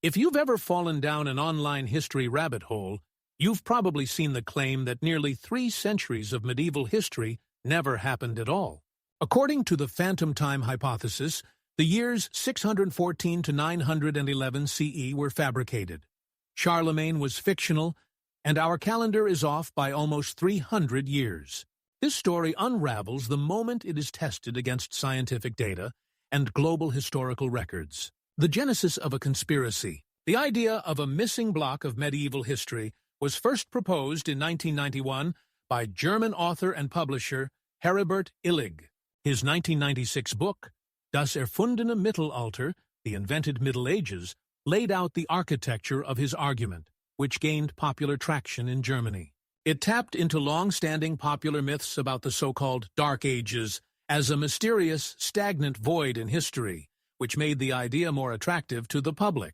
If you've ever fallen down an online history rabbit hole, you've probably seen the claim that nearly 3 centuries of medieval history never happened at all. According to the phantom time hypothesis, the years 614 to 911 CE were fabricated. Charlemagne was fictional, and our calendar is off by almost 300 years. This story unravels the moment it is tested against scientific data and global historical records. The genesis of a conspiracy. The idea of a missing block of medieval history was first proposed in 1991 by German author and publisher Heribert Illig. His 1996 book, Das erfundene Mittelalter, The Invented Middle Ages, laid out the architecture of his argument, which gained popular traction in Germany. It tapped into long-standing popular myths about the so-called Dark Ages as a mysterious, stagnant void in history, which made the idea more attractive to the public.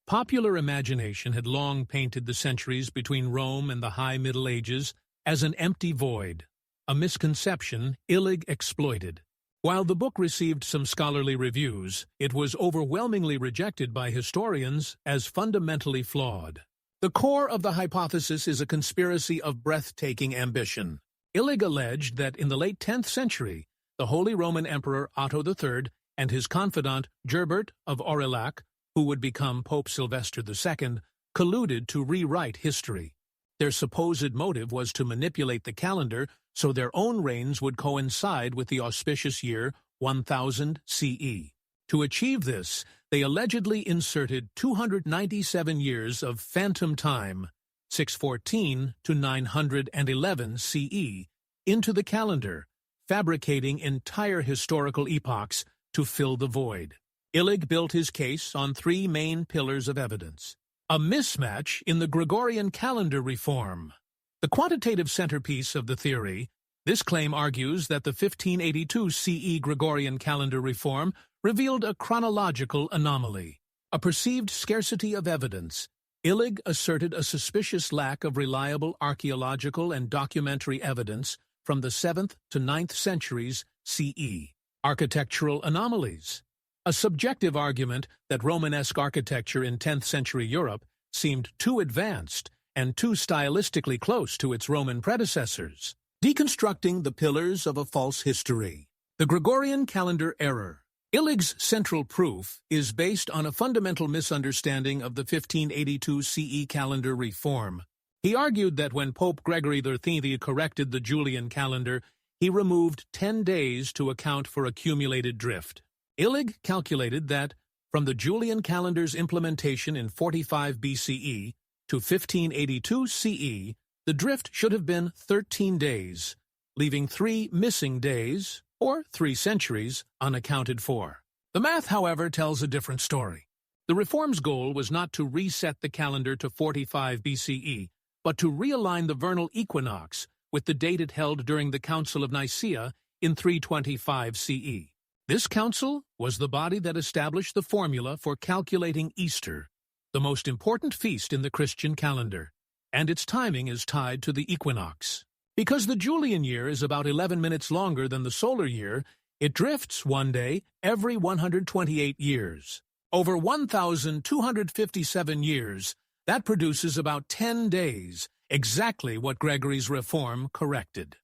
Popular imagination had long painted the centuries between Rome and the High Middle Ages as an empty void, a misconception Illig exploited. While the book received some scholarly reviews, it was overwhelmingly rejected by historians as fundamentally flawed. The core of the hypothesis is a conspiracy of breathtaking ambition. Illig alleged that in the late 10th century, the Holy Roman Emperor Otto III and his confidant Gerbert of Aurillac, who would become Pope Sylvester II, colluded to rewrite history. Their supposed motive was to manipulate the calendar so their own reigns would coincide with the auspicious year 1000 CE. To achieve this, they allegedly inserted 297 years of phantom time, 614 to 911 CE, into the calendar, fabricating entire historical epochs to fill the void. Illig built his case on 3 main pillars of evidence. A mismatch in the Gregorian calendar reform. The quantitative centerpiece of the theory, this claim argues that the 1582 CE Gregorian calendar reform revealed a chronological anomaly, a perceived scarcity of evidence. Illig asserted a suspicious lack of reliable archaeological and documentary evidence from the 7th to 9th centuries CE. Architectural anomalies. A subjective argument that Romanesque architecture in 10th century Europe seemed too advanced and too stylistically close to its Roman predecessors. Deconstructing the pillars of a false history. The Gregorian calendar error. Illig's central proof is based on a fundamental misunderstanding of the 1582 CE calendar reform. He argued that when Pope Gregory XIII corrected the Julian calendar, he removed 10 days to account for accumulated drift. Illig calculated that, from the Julian calendar's implementation in 45 BCE to 1582 CE, the drift should have been 13 days, leaving 3 missing days, or 3 centuries, unaccounted for. The math, however, tells a different story. The reform's goal was not to reset the calendar to 45 BCE, but to realign the vernal equinox with the date it held during the Council of Nicaea in 325 CE. This council was the body that established the formula for calculating Easter, the most important feast in the Christian calendar, and its timing is tied to the equinox. Because the Julian year is about 11 minutes longer than the solar year, it drifts one day every 128 years. Over 1,257 years, that produces about 10 days, exactly what Gregory's reform corrected.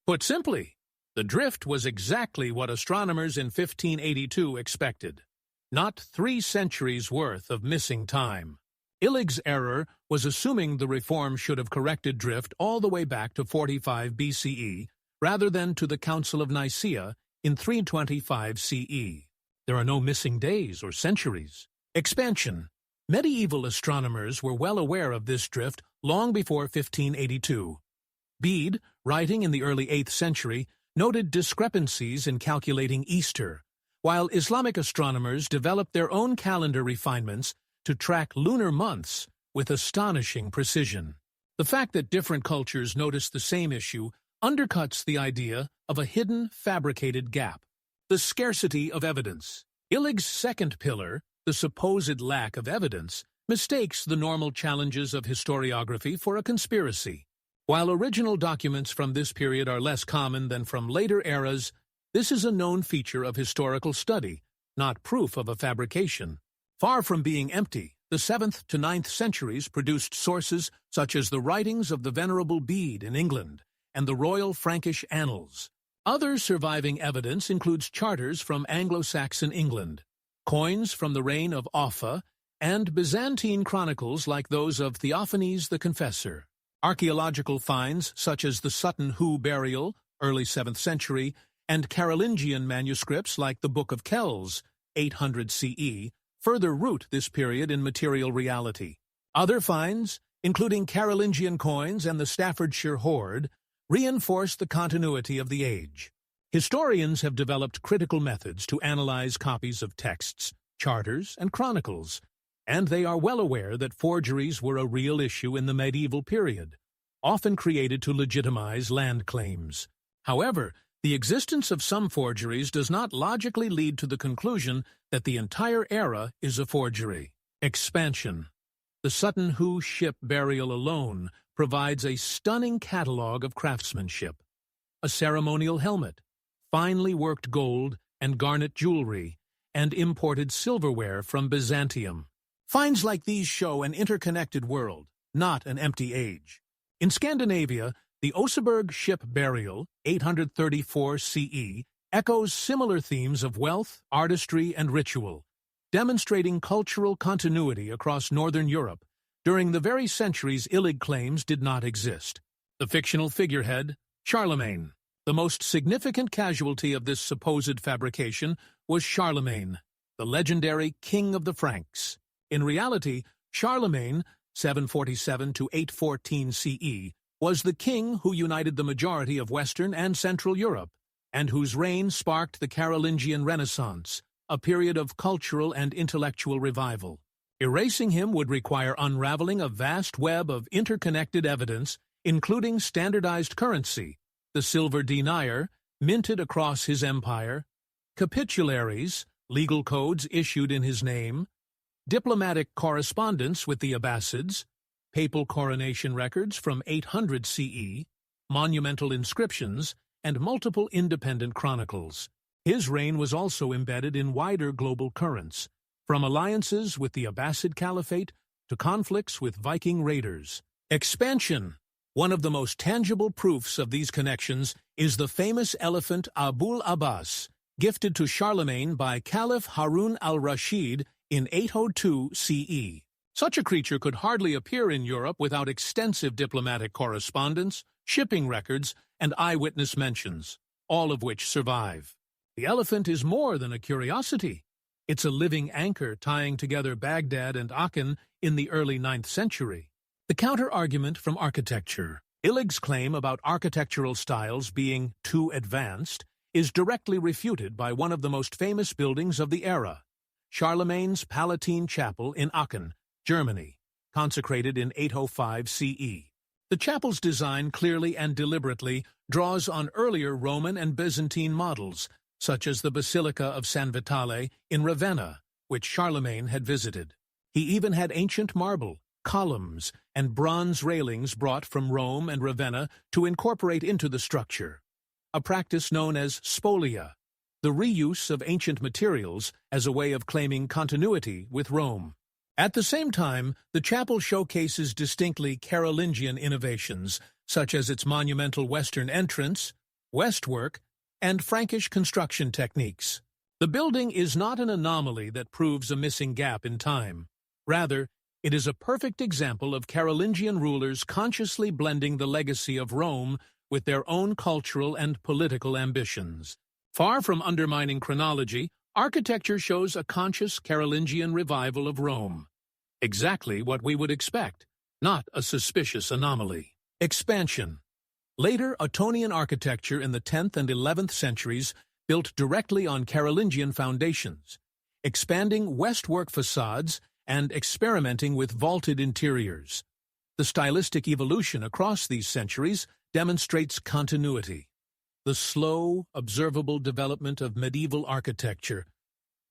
Put simply, the drift was exactly what astronomers in 1582 expected, not 3 centuries' worth of missing time. Illig's error was assuming the reform should have corrected drift all the way back to 45 BCE, rather than to the Council of Nicaea in 325 CE. There are no missing days or centuries. Expansion. Medieval astronomers were well aware of this drift long before 1582. Bede, writing in the early 8th century, noted discrepancies in calculating Easter, while Islamic astronomers developed their own calendar refinements to track lunar months with astonishing precision. The fact that different cultures noticed the same issue undercuts the idea of a hidden, fabricated gap. The scarcity of evidence. Illig's second pillar, the supposed lack of evidence, mistakes the normal challenges of historiography for a conspiracy. While original documents from this period are less common than from later eras, this is a known feature of historical study, not proof of a fabrication. Far from being empty, The 7th to 9th centuries produced sources such as the writings of the Venerable Bede in England and the Royal Frankish Annals. Other surviving evidence includes charters from Anglo-Saxon England, coins from the reign of Offa, and Byzantine chronicles like those of Theophanes the Confessor. Archaeological finds such as the Sutton Hoo burial, early 7th century, and Carolingian manuscripts like the Book of Kells, 800 CE, further root this period in material reality. Other finds, including Carolingian coins and the Staffordshire hoard, reinforce the continuity of the age. Historians have developed critical methods to analyze copies of texts, charters, and chronicles, and they are well aware that forgeries were a real issue in the medieval period, often created to legitimize land claims. However, the existence of some forgeries does not logically lead to the conclusion that the entire era is a forgery. Expansion. The Sutton Hoo ship burial alone provides a stunning catalog of craftsmanship. A ceremonial helmet, finely worked gold and garnet jewelry, and imported silverware from Byzantium. Finds like these show an interconnected world, not an empty age. In Scandinavia, the Oseberg ship burial, 834 CE, echoes similar themes of wealth, artistry, and ritual, demonstrating cultural continuity across Northern Europe during the very centuries Illig claims did not exist. The fictional figurehead, Charlemagne. The most significant casualty of this supposed fabrication was Charlemagne, the legendary king of the Franks. In reality, Charlemagne, 747 to 814 CE, was the king who united the majority of Western and Central Europe, and whose reign sparked the Carolingian Renaissance, a period of cultural and intellectual revival. Erasing him would require unraveling a vast web of interconnected evidence, including standardized currency, the silver denier, minted across his empire, capitularies, legal codes issued in his name, diplomatic correspondence with the Abbasids, papal coronation records from 800 CE, monumental inscriptions, and multiple independent chronicles. His reign was also embedded in wider global currents, from alliances with the Abbasid Caliphate to conflicts with Viking raiders. Expansion. One of the most tangible proofs of these connections is the famous elephant Abul Abbas, gifted to Charlemagne by Caliph Harun al-Rashid in 802 CE. Such a creature could hardly appear in Europe without extensive diplomatic correspondence, shipping records, and eyewitness mentions, all of which survive. The elephant is more than a curiosity. It's a living anchor tying together Baghdad and Aachen in the early 9th century. The counter-argument from architecture. Illig's claim about architectural styles being too advanced is directly refuted by one of the most famous buildings of the era, Charlemagne's Palatine Chapel in Aachen, Germany, consecrated in 805 CE. The chapel's design clearly and deliberately draws on earlier Roman and Byzantine models, such as the Basilica of San Vitale in Ravenna, which Charlemagne had visited. He even had ancient marble, columns, and bronze railings brought from Rome and Ravenna to incorporate into the structure, a practice known as spolia, the reuse of ancient materials as a way of claiming continuity with Rome. At the same time, the chapel showcases distinctly Carolingian innovations, such as its monumental western entrance, westwork, and Frankish construction techniques. The building is not an anomaly that proves a missing gap in time. Rather, it is a perfect example of Carolingian rulers consciously blending the legacy of Rome with their own cultural and political ambitions. Far from undermining chronology, architecture shows a conscious Carolingian revival of Rome. Exactly what we would expect, not a suspicious anomaly. Expansion. Later Ottonian architecture in the 10th and 11th centuries built directly on Carolingian foundations, expanding westwork facades and experimenting with vaulted interiors. The stylistic evolution across these centuries demonstrates continuity. The slow, observable development of medieval architecture,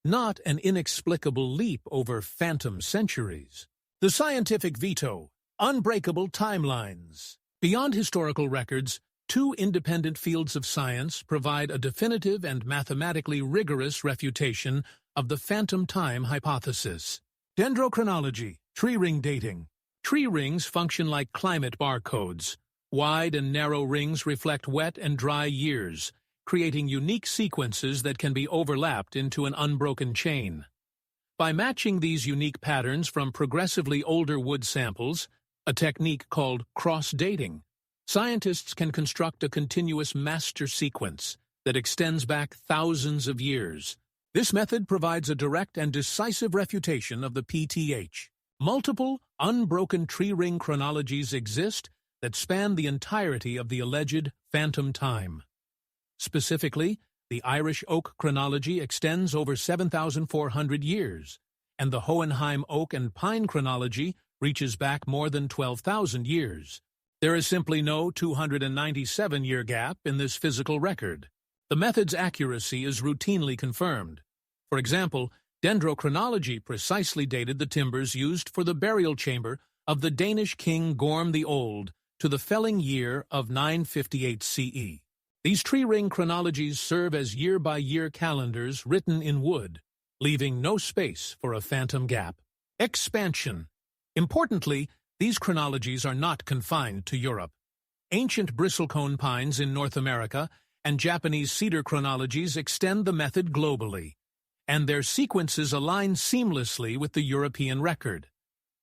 not an inexplicable leap over phantom centuries. The scientific veto, unbreakable timelines. Beyond historical records, two independent fields of science provide a definitive and mathematically rigorous refutation of the phantom time hypothesis. Dendrochronology, tree ring dating. Tree rings function like climate barcodes. Wide and narrow rings reflect wet and dry years, creating unique sequences that can be overlapped into an unbroken chain. By matching these unique patterns from progressively older wood samples, a technique called cross-dating, scientists can construct a continuous master sequence that extends back thousands of years. This method provides a direct and decisive refutation of the PTH. Multiple, unbroken tree ring chronologies exist that span the entirety of the alleged phantom time. Specifically, the Irish oak chronology extends over 7,400 years, and the Hohenheim oak and pine chronology reaches back more than 12,000 years. There is simply no 297-year gap in this physical record. The method's accuracy is routinely confirmed. For example, dendrochronology precisely dated the timbers used for the burial chamber of the Danish king Gorm the Old to the felling year of 958 CE. These tree ring chronologies serve as year-by-year calendars written in wood, leaving no space for a phantom gap. Expansion. Importantly, these chronologies are not confined to Europe. Ancient bristlecone pines in North America and Japanese cedar chronologies extend the method globally, and their sequences align seamlessly with the European record.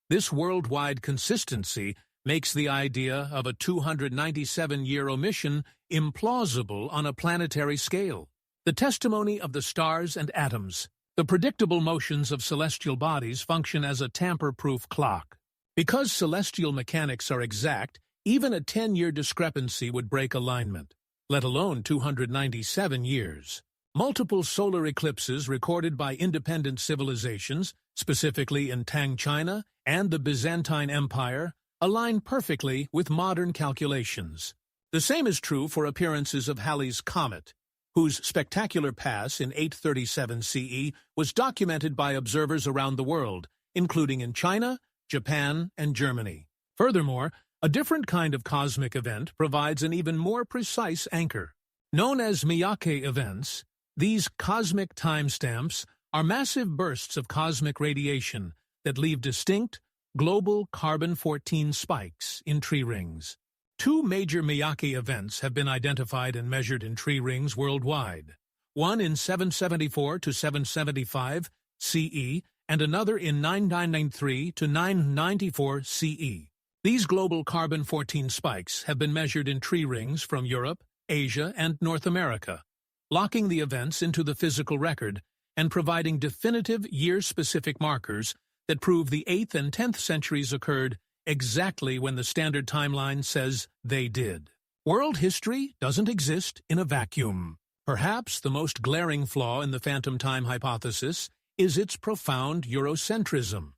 This worldwide consistency makes the idea of a 297-year omission implausible on a planetary scale. The testimony of the stars and atoms. The predictable motions of celestial bodies function as a tamper-proof clock. Because celestial mechanics are exact, even a 10-year discrepancy would break alignment, let alone 297 years. Multiple solar eclipses recorded by independent civilizations, specifically in Tang, China, and the Byzantine Empire, align perfectly with modern calculations. The same is true for appearances of Halley's Comet, whose spectacular pass in 837 CE was documented by observers around the world, including in China, Japan, and Germany. Furthermore, a different kind of cosmic event provides an even more precise anchor. Known as Miyake events, these cosmic timestamps are massive bursts of cosmic radiation that leave distinct, global carbon-14 spikes in tree rings. Two major Miyake events have been identified and measured in tree rings worldwide, one in 774 to 775 CE and another in 9993 to 994 CE. These global carbon-14 spikes have been measured in tree rings from Europe, Asia, and North America, locking the events into the physical record and providing definitive year-specific markers that prove the 8th and 10th centuries occurred exactly when the standard timeline says they did. World history doesn't exist in a vacuum. Perhaps the most glaring flaw in the phantom time hypothesis is its profound Eurocentrism.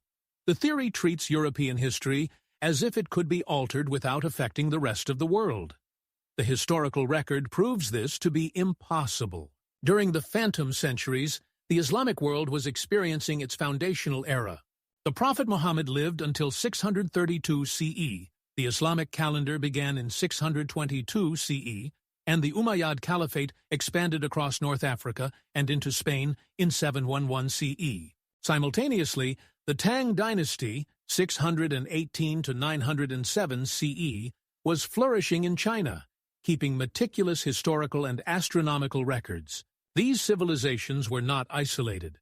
The theory treats European history as if it could be altered without affecting the rest of the world. The historical record proves this to be impossible. During the phantom centuries, the Islamic world was experiencing its foundational era. The Prophet Muhammad lived until 632 CE, the Islamic calendar began in 622 CE, and the Umayyad Caliphate expanded across North Africa and into Spain in 711 CE. Simultaneously, the Tang dynasty, 618 to 907 CE, was flourishing in China, keeping meticulous historical and astronomical records. These civilizations were not isolated.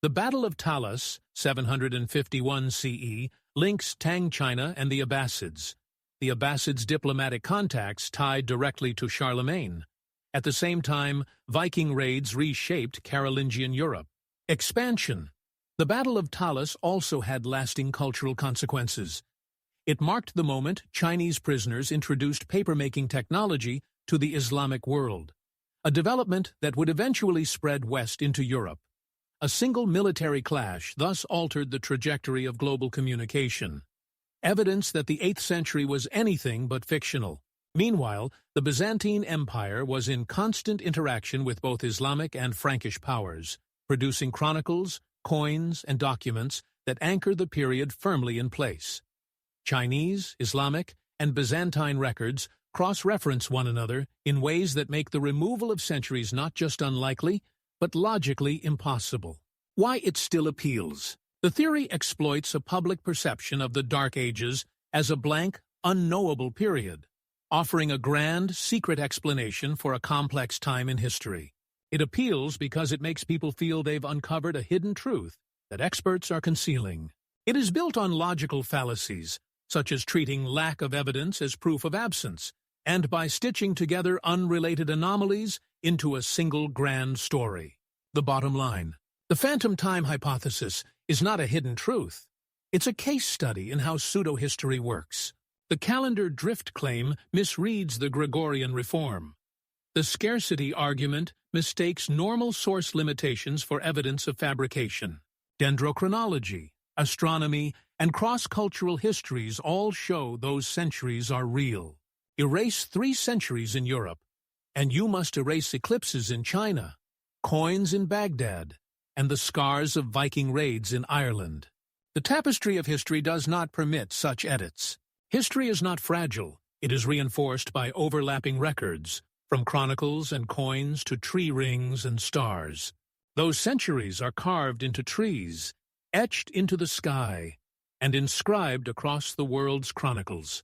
The Battle of Talas, 751 CE, links Tang China and the Abbasids. The Abbasids' diplomatic contacts tied directly to Charlemagne. At the same time, Viking raids reshaped Carolingian Europe. Expansion. The Battle of Talas also had lasting cultural consequences. It marked the moment Chinese prisoners introduced papermaking technology to the Islamic world, a development that would eventually spread west into Europe. A single military clash thus altered the trajectory of global communication, evidence that the 8th century was anything but fictional. Meanwhile, the Byzantine Empire was in constant interaction with both Islamic and Frankish powers, producing chronicles, coins, and documents that anchor the period firmly in place. Chinese, Islamic, and Byzantine records cross-reference one another in ways that make the removal of centuries not just unlikely, but logically impossible. Why it still appeals. The theory exploits a public perception of the Dark Ages as a blank, unknowable period, offering a grand, secret explanation for a complex time in history. It appeals because it makes people feel they've uncovered a hidden truth that experts are concealing. It is built on logical fallacies, such as treating lack of evidence as proof of absence, and by stitching together unrelated anomalies into a single grand story. The bottom line: the phantom time hypothesis is not a hidden truth. It's a case study in how pseudo-history works. The calendar drift claim misreads the Gregorian reform. The scarcity argument mistakes normal source limitations for evidence of fabrication. Dendrochronology, astronomy, and cross-cultural histories all show those centuries are real. Erase 3 centuries in Europe, and you must erase eclipses in China, coins in Baghdad, and the scars of Viking raids in Ireland. The tapestry of history does not permit such edits. History is not fragile. It is reinforced by overlapping records, from chronicles and coins to tree rings and stars. Those centuries are carved into trees, etched into the sky, and inscribed across the world's chronicles.